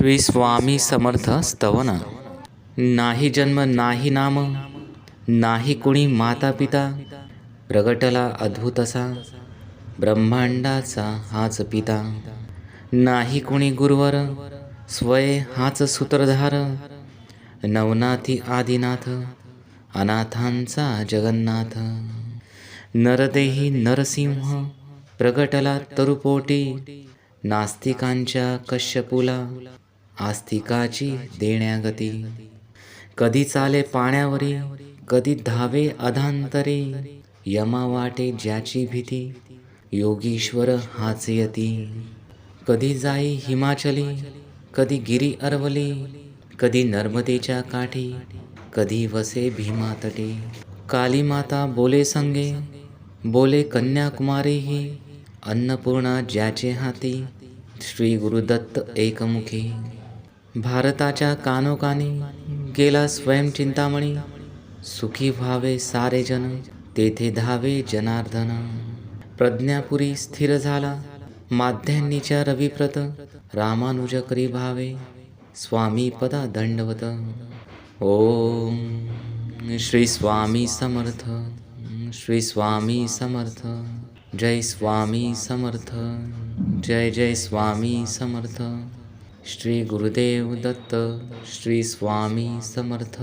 श्री स्वामी समर्थ स्तवन. नाही जन्म नाही नाम, नाही कुणी माता पिता, प्रगटला अद्भुत असा ब्रह्मांडाचा हाच पिता. नाही कुणी गुरुवर, स्वय हाच सूत्रधार, नवनाथी आदिनाथ, अनाथांचा जगन्नाथ. नरदेही नरसिंह, प्रगटला तरुपोटी, नास्तिकांच्या कश्यपूला, आस्तिकाची देण्यागती. कधी चाले पाण्यावरी, कधी धावे अधांतरी, यमा वाटे ज्याची भीती, योगीश्वर हाच यती. कधी जाई हिमाचली, कधी गिरी अरवली, कधी नर्मदेच्या काठी, कधी वसे भीमातटी. कालीमाता बोले संगे, बोले कन्याकुमारीही, अन्नपूर्णा ज्याचे हाती, श्री गुरुदत्त एकमुखी. भारताच्या कानोकानी गेला स्वयं चिंतामणी, सुखी व्हावे सारे जन, तेथे धावे जनार्दन. प्रज्ञापुरी स्थिर झाला, माध्यान्नीच्या रविप्रत, रामानुज करी भावे, स्वामी पदा दंडवत. ओम श्री स्वामी समर्थ. श्री स्वामी समर्थ. जय स्वामी समर्थ. जय जय स्वामी समर्थ. श्री गुरुदेव दत्त. श्री स्वामी समर्थ.